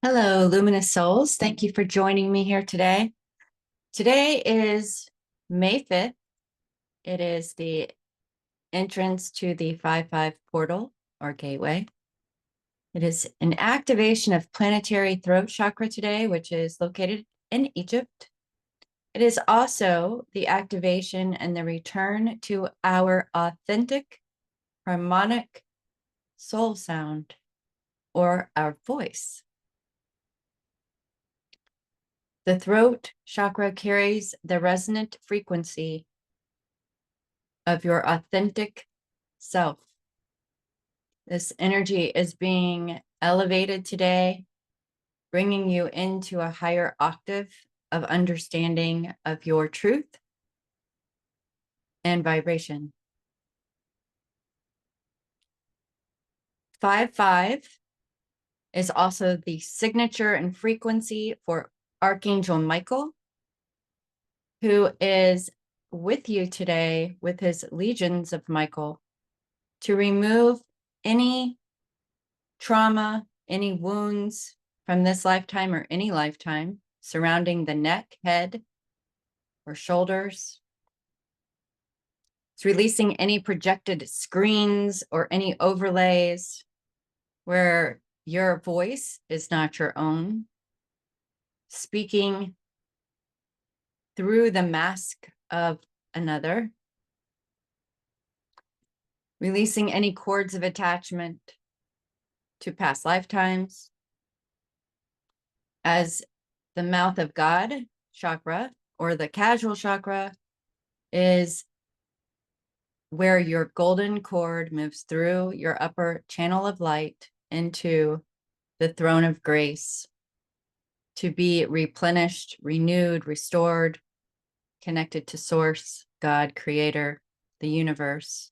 Hello, luminous souls. Thank you for joining me here today. Today is May 5th. It is the entrance to the 5-5 portal or gateway. It is an activation of planetary throat chakra today, which is located in Egypt. It is also the activation and the return to our authentic, harmonic soul sound or our voice. The throat chakra carries the resonant frequency of your authentic self. This energy is being elevated today, bringing you into a higher octave of understanding of your truth and vibration. 5-5 is also the signature and frequency for Archangel Michael, who is with you today with his legions of Michael to remove any trauma, any wounds from this lifetime or any lifetime surrounding the neck, head, or shoulders. It's releasing any projected screens or any overlays where your voice is not your own, speaking through the mask of another, releasing any cords of attachment to past lifetimes. As the mouth of God chakra or the casual chakra is where your golden cord moves through your upper channel of light into the throne of grace to be replenished, renewed, restored, connected to source, God, creator, the universe.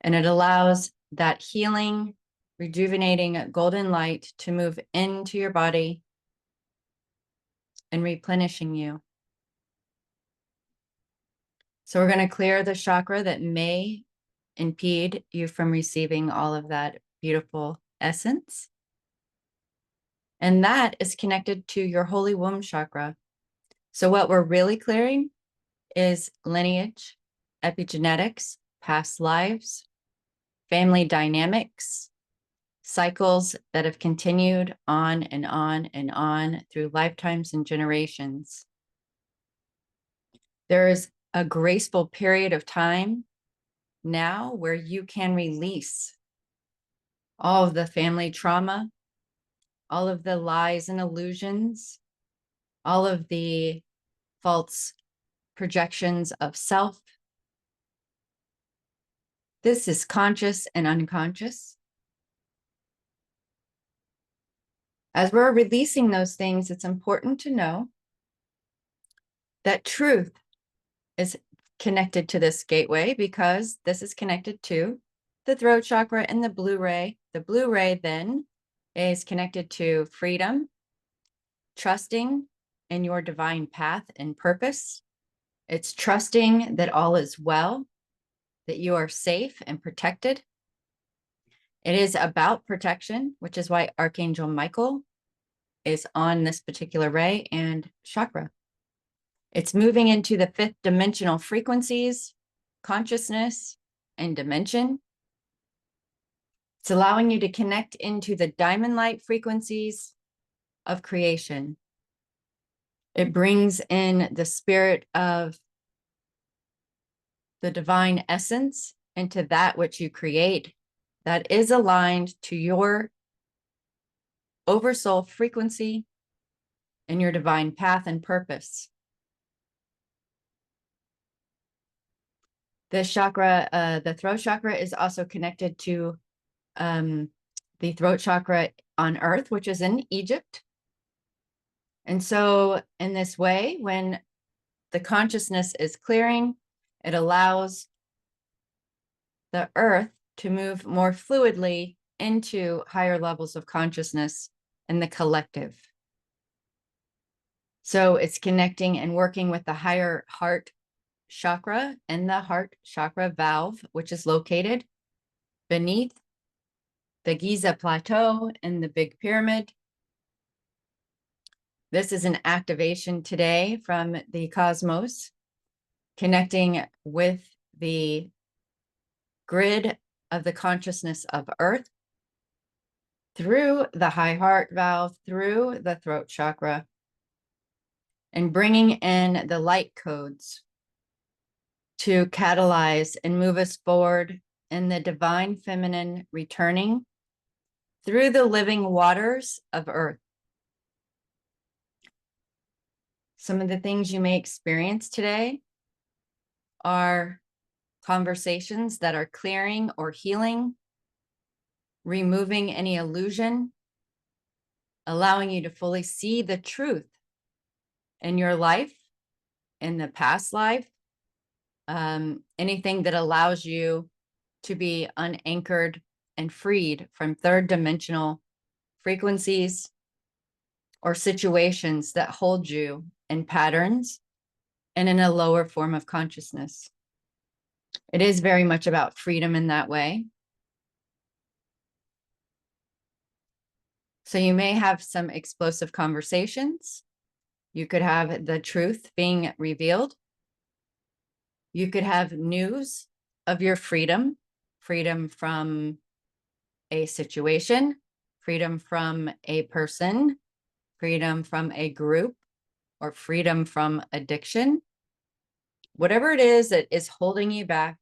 And it allows that healing, rejuvenating golden light to move into your body and replenishing you. So we're going to clear the chakra that may impede you from receiving all of that beautiful essence. And that is connected to your holy womb chakra. So what we're really clearing is lineage, epigenetics, past lives, family dynamics, cycles that have continued on and on and on through lifetimes and generations. There is a graceful period of time now where you can release all of the family trauma, all of the lies and illusions, all of the false projections of self. This is conscious and unconscious. As we're releasing those things, it's important to know that truth is connected to this gateway because this is connected to the throat chakra and the blue ray. The blue ray then is connected to freedom, trusting in your divine path and purpose. It's trusting that all is well, that you are safe and protected. It is about protection, which is why Archangel Michael is on this particular ray and chakra. It's moving into the 5th dimensional frequencies, consciousness, and dimension. It's allowing you to connect into the diamond light frequencies of creation. It brings in the spirit of the divine essence into that which you create that is aligned to your oversoul frequency and your divine path and purpose. This chakra, the throat chakra, is also connected to the throat chakra on Earth, which is in Egypt. And so in this way, when the consciousness is clearing, it allows the Earth to move more fluidly into higher levels of consciousness in the collective. So it's connecting and working with the higher heart chakra and the heart chakra valve, which is located beneath the Giza Plateau and the Big Pyramid. This is an activation today from the cosmos, connecting with the grid of the consciousness of Earth through the high heart valve, through the throat chakra, and bringing in the light codes to catalyze and move us forward in the divine feminine, returning through the living waters of Earth. Some of the things you may experience today are conversations that are clearing or healing, removing any illusion, allowing you to fully see the truth in your life, in the past life, anything that allows you to be unanchored and freed from third dimensional frequencies or situations that hold you in patterns and in a lower form of consciousness. It is very much about freedom in that way. So you may have some explosive conversations. You could have the truth being revealed. You could have news of your freedom, freedom from a situation, freedom from a person, freedom from a group, or freedom from addiction. Whatever it is that is holding you back,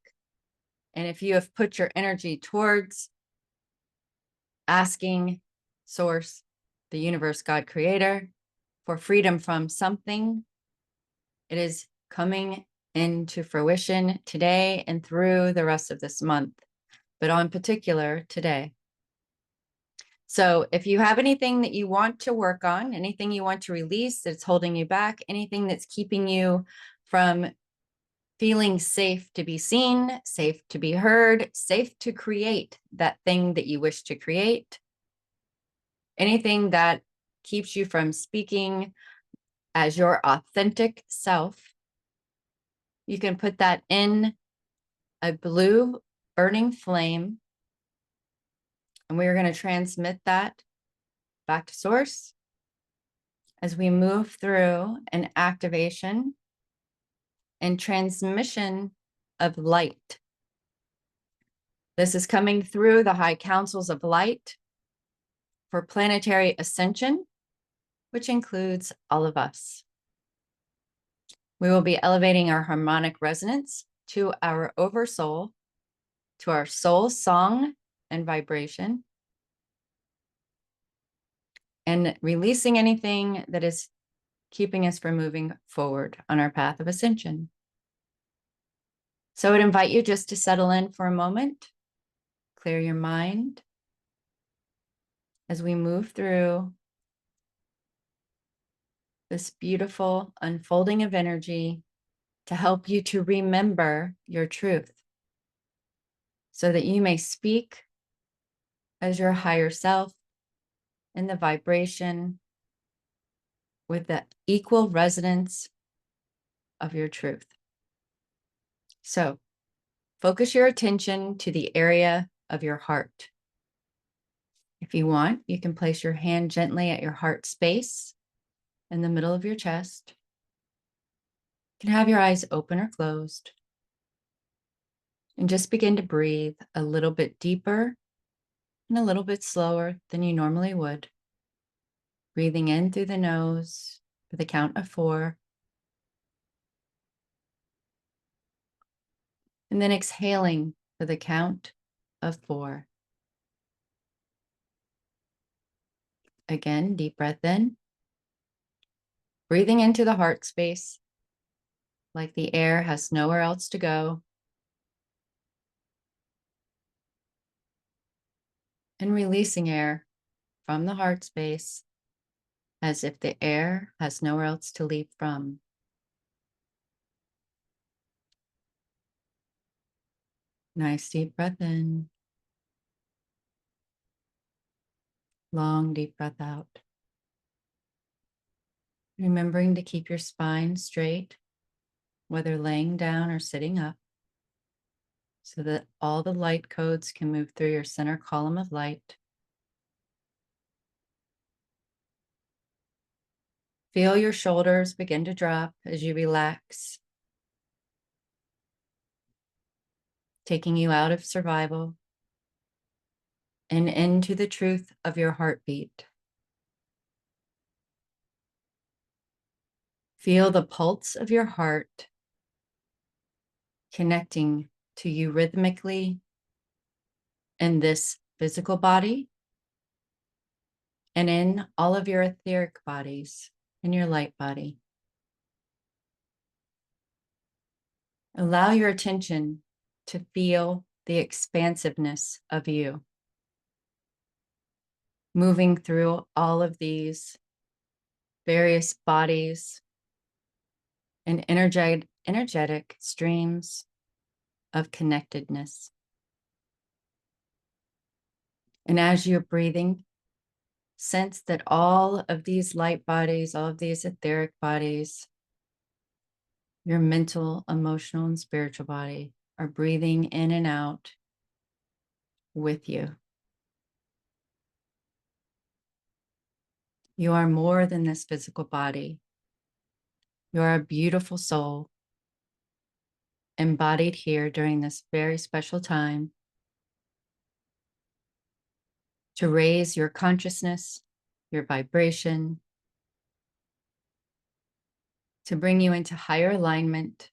and if you have put your energy towards asking Source, the universe, God, Creator, for freedom from something, it is coming into fruition today and through the rest of this month, but on particular today. So if you have anything that you want to work on, anything you want to release that's holding you back, anything that's keeping you from feeling safe to be seen, safe to be heard, safe to create that thing that you wish to create, anything that keeps you from speaking as your authentic self, you can put that in a blue burning flame, and we are going to transmit that back to Source as we move through an activation and transmission of light. This is coming through the high councils of light for planetary ascension, which includes all of us. We will be elevating our harmonic resonance to our oversoul, to our soul song and vibration, and releasing anything that is keeping us from moving forward on our path of ascension. So I would invite you just to settle in for a moment, clear your mind as we move through this beautiful unfolding of energy to help you to remember your truth so that you may speak as your higher self in the vibration with the equal resonance of your truth. So focus your attention to the area of your heart. If you want, you can place your hand gently at your heart space in the middle of your chest. You can have your eyes open or closed. And just begin to breathe a little bit deeper and a little bit slower than you normally would. Breathing in through the nose for the count of 4. And then exhaling for the count of 4. Again, deep breath in. Breathing into the heart space like the air has nowhere else to go. And releasing air from the heart space as if the air has nowhere else to leave from. Nice deep breath in. Long deep breath out. Remembering to keep your spine straight, whether laying down or sitting up, so that all the light codes can move through your center column of light. Feel your shoulders begin to drop as you relax, taking you out of survival and into the truth of your heartbeat. Feel the pulse of your heart connecting to you rhythmically in this physical body and in all of your etheric bodies, in your light body. Allow your attention to feel the expansiveness of you, moving through all of these various bodies and energetic streams of connectedness. And as you're breathing, sense that all of these light bodies, all of these etheric bodies, your mental, emotional, and spiritual body are breathing in and out with you. You are more than this physical body. You are a beautiful soul embodied here during this very special time to raise your consciousness, your vibration, to bring you into higher alignment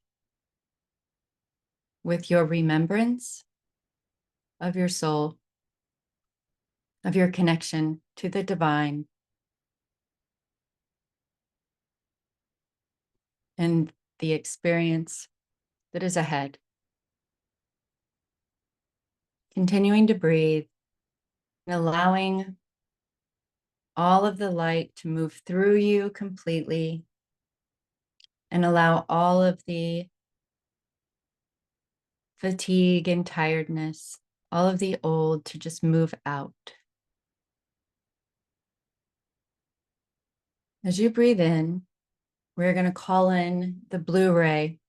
with your remembrance of your soul, of your connection to the divine, and the experience that is ahead. Continuing to breathe and allowing all of the light to move through you completely, and allow all of the fatigue and tiredness, all of the old to just move out. As you breathe in, we're going to call in the blue ray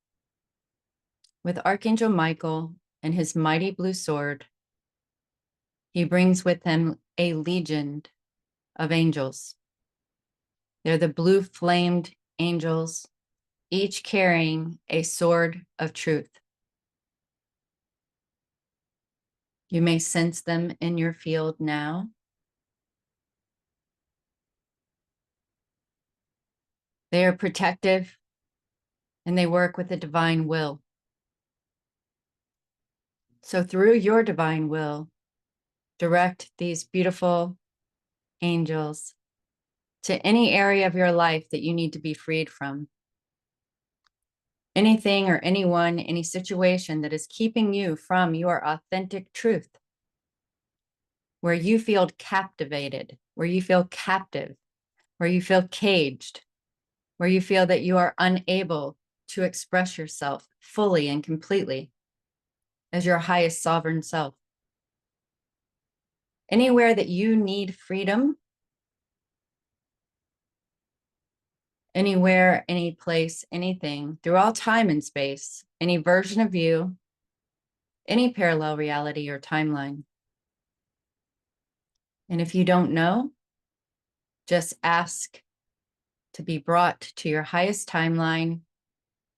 with Archangel Michael and his mighty blue sword. He brings with him a legion of angels. They're the blue flamed angels, each carrying a sword of truth. You may sense them in your field now. They are protective and they work with the divine will. So through your divine will, direct these beautiful angels to any area of your life that you need to be freed from. Anything or anyone, any situation that is keeping you from your authentic truth, where you feel captivated, where you feel captive, where you feel caged, where you feel that you are unable to express yourself fully and completely as your highest sovereign self. Anywhere that you need freedom, anywhere, any place, anything, through all time and space, any version of you, any parallel reality or timeline. And if you don't know, just ask to be brought to your highest timeline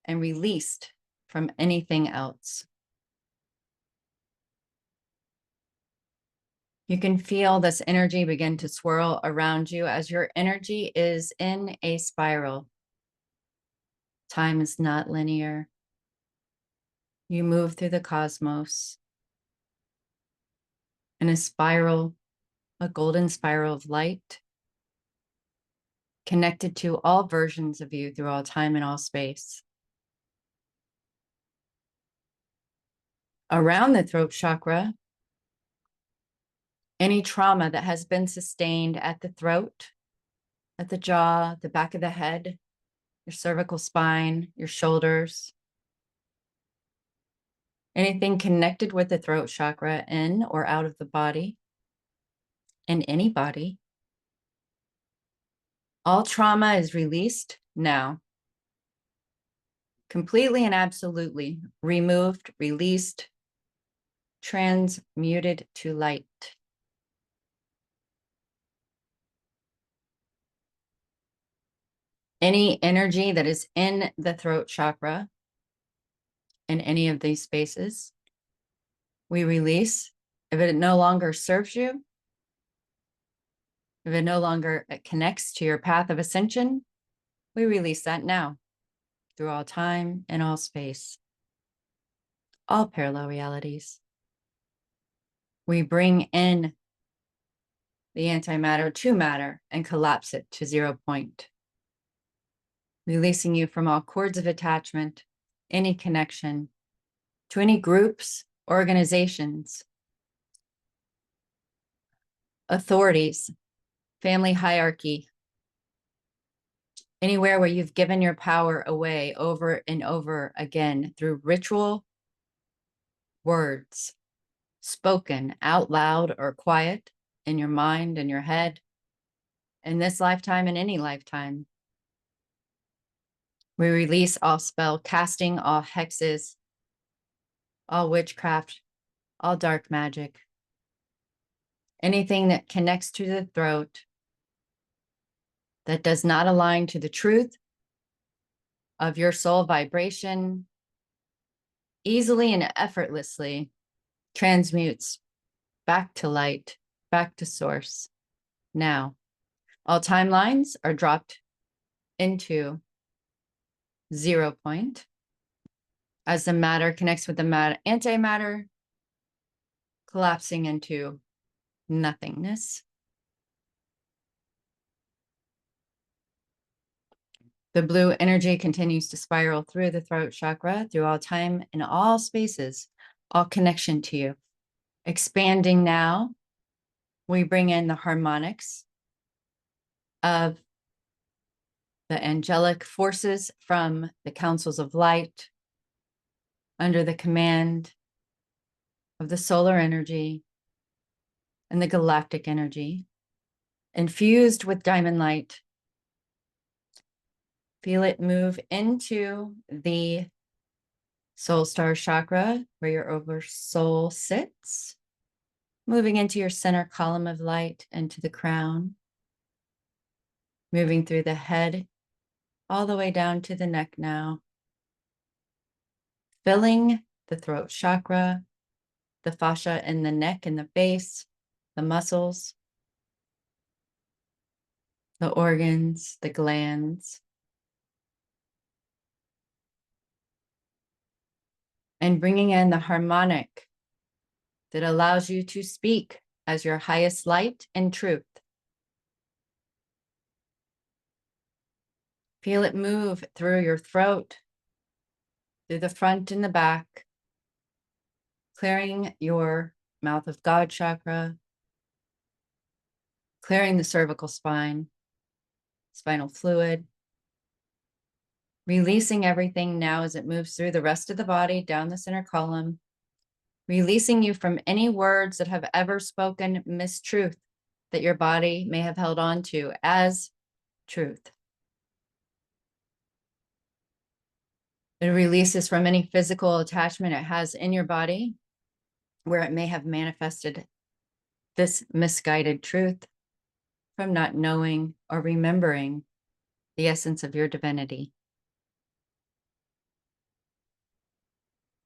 and released from anything else. You can feel this energy begin to swirl around you as your energy is in a spiral. Time is not linear. You move through the cosmos in a spiral, a golden spiral of light, connected to all versions of you through all time and all space. Around the throat chakra, any trauma that has been sustained at the throat, at the jaw, the back of the head, your cervical spine, your shoulders, anything connected with the throat chakra in or out of the body, in any body, all trauma is released now. Completely and absolutely removed, released, transmuted to light. Any energy that is in the throat chakra, in any of these spaces, we release. If it no longer serves you, if it no longer connects to your path of ascension, we release that now through all time and all space, all parallel realities. We bring in the antimatter to matter and collapse it to 0 point, releasing you from all cords of attachment, any connection to any groups, organizations, authorities, family hierarchy, anywhere where you've given your power away over and over again through ritual words, spoken out loud or quiet in your mind and your head, in this lifetime and any lifetime. We release all spell casting, all hexes, all witchcraft, all dark magic, anything that connects to the throat that does not align to the truth of your soul vibration, easily and effortlessly transmutes back to light, back to source. Now, all timelines are dropped into 0 point as the matter connects with the antimatter, collapsing into nothingness. The blue energy continues to spiral through the throat chakra, through all time and all spaces, all connection to you. Expanding now, we bring in the harmonics of the angelic forces from the councils of light under the command of the solar energy and the galactic energy, infused with diamond light. Feel it move into the soul star chakra where your oversoul sits, moving into your center column of light, into the crown, moving through the head, all the way down to the neck now, filling the throat chakra, the fascia in the neck and the base, the muscles, the organs, the glands, and bringing in the harmonic that allows you to speak as your highest light and truth. Feel it move through your throat, through the front and the back, clearing your mouth of God chakra, clearing the cervical spine, spinal fluid, releasing everything now as it moves through the rest of the body, down the center column, releasing you from any words that have ever spoken mistruth that your body may have held on to as truth. It releases from any physical attachment it has in your body where it may have manifested this misguided truth from not knowing or remembering the essence of your divinity.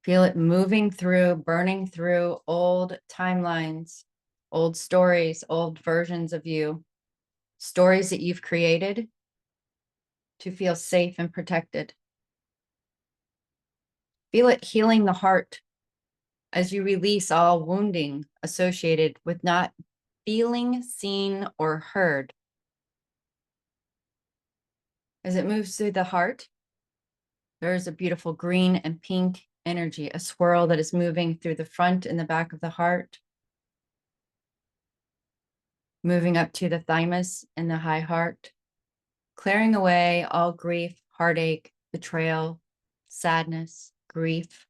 Feel it moving through, burning through old timelines, old stories, old versions of you, stories that you've created to feel safe and protected. Feel it healing the heart as you release all wounding associated with not feeling seen or heard. As it moves through the heart, there is a beautiful green and pink energy, a swirl that is moving through the front and the back of the heart, moving up to the thymus and the high heart, clearing away all grief, heartache, betrayal, sadness, grief.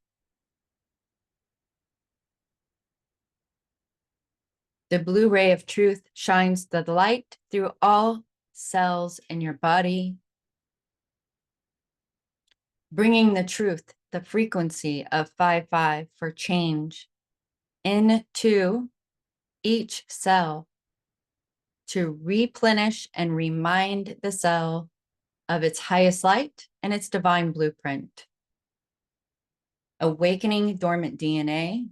The blue ray of truth shines the light through all cells in your body, bringing the truth, the frequency of 5-5 for change, into each cell to replenish and remind the cell of its highest light and its divine blueprint. Awakening dormant DNA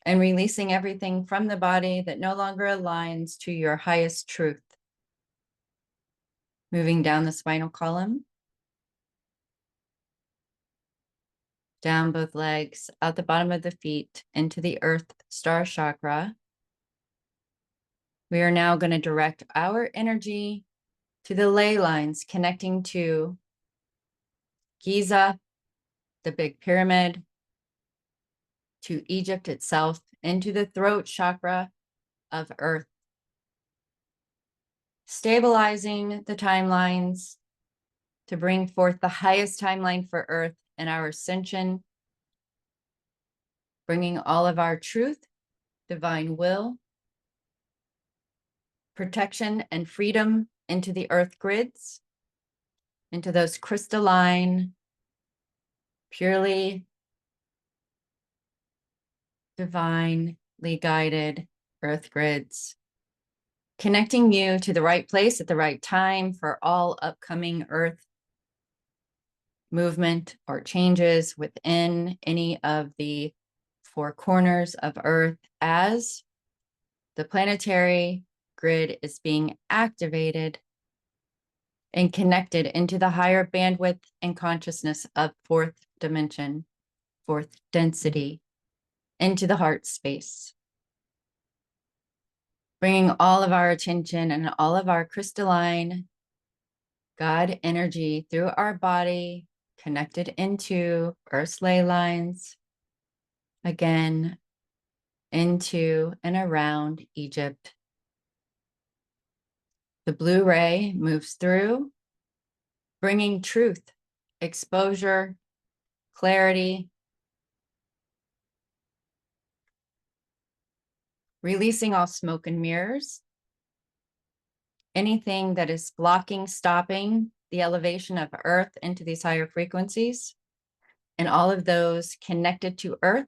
and releasing everything from the body that no longer aligns to your highest truth. Moving down the spinal column, down both legs, out the bottom of the feet, into the earth star chakra. We are now going to direct our energy to the ley lines connecting to Giza, the big pyramid, to Egypt itself, into the throat chakra of earth. Stabilizing the timelines to bring forth the highest timeline for earth and our ascension, bringing all of our truth, divine will, protection, and freedom into the earth grids, into those crystalline, purely divinely guided earth grids, connecting you to the right place at the right time for all upcoming earth movement or changes within any of the four corners of earth as the planetary grid is being activated and connected into the higher bandwidth and consciousness of fourth dimension, fourth density, into the heart space. Bringing all of our attention and all of our crystalline God energy through our body, connected into Earth's ley lines, again, into and around Egypt. The blue ray moves through, bringing truth, exposure, clarity, releasing all smoke and mirrors, anything that is blocking, stopping the elevation of Earth into these higher frequencies, and all of those connected to Earth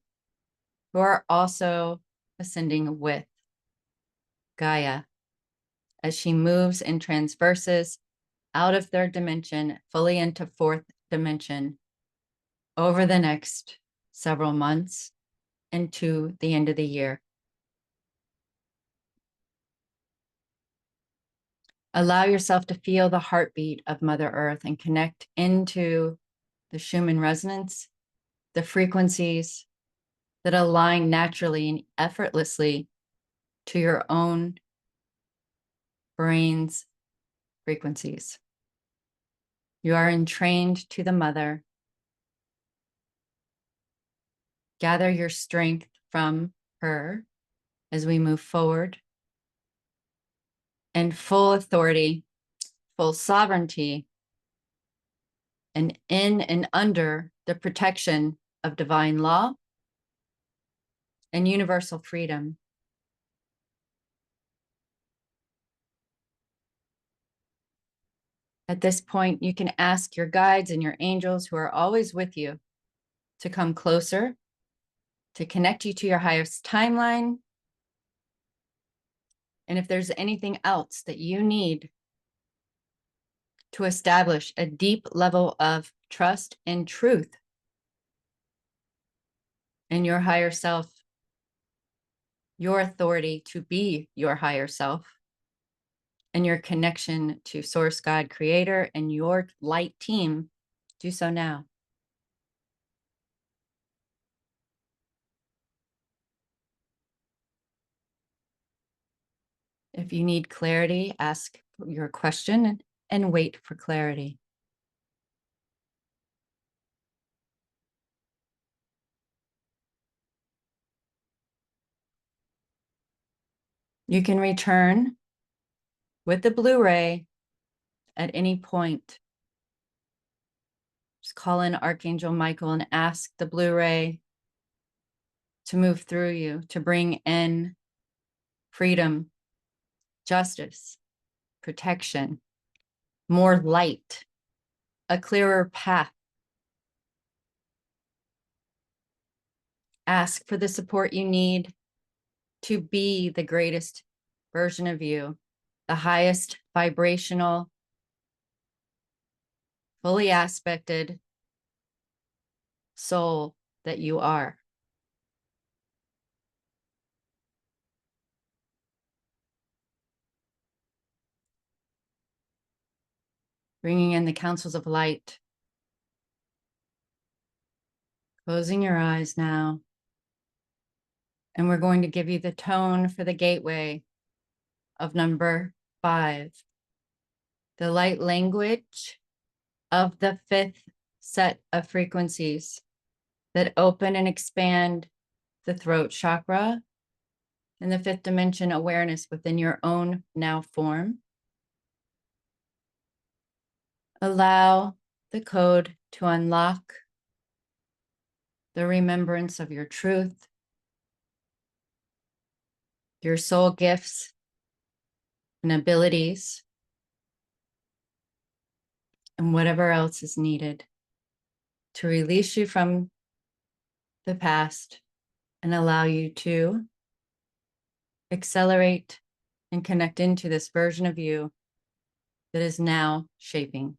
who are also ascending with Gaia as she moves and transverses out of third dimension, fully into fourth dimension over the next several months into the end of the year. Allow yourself to feel the heartbeat of Mother Earth and connect into the Schumann resonance, the frequencies that align naturally and effortlessly to your own brain's frequencies. You are entrained to the mother. Gather your strength from her as we move forward. And full authority, full sovereignty, and in and under the protection of divine law and universal freedom. At this point, you can ask your guides and your angels who are always with you to come closer, to connect you to your highest timeline. And if there's anything else that you need to establish a deep level of trust and truth in your higher self, your authority to be your higher self, and your connection to Source, God, Creator, and your light team, do so now. If you need clarity, ask your question and wait for clarity. You can return with the Blu-ray at any point. Just call in Archangel Michael and ask the Blu-ray to move through you, to bring in freedom, justice, protection, more light, a clearer path. Ask for the support you need to be the greatest version of you, the highest vibrational, fully aspected soul that you are. Bringing in the counsels of light. Closing your eyes now. And we're going to give you the tone for the gateway of number 5. The light language of the 5th set of frequencies that open and expand the throat chakra and the 5th dimension awareness within your own now form. Allow the code to unlock the remembrance of your truth, your soul gifts and abilities, and whatever else is needed to release you from the past and allow you to accelerate and connect into this version of you that is now shaping.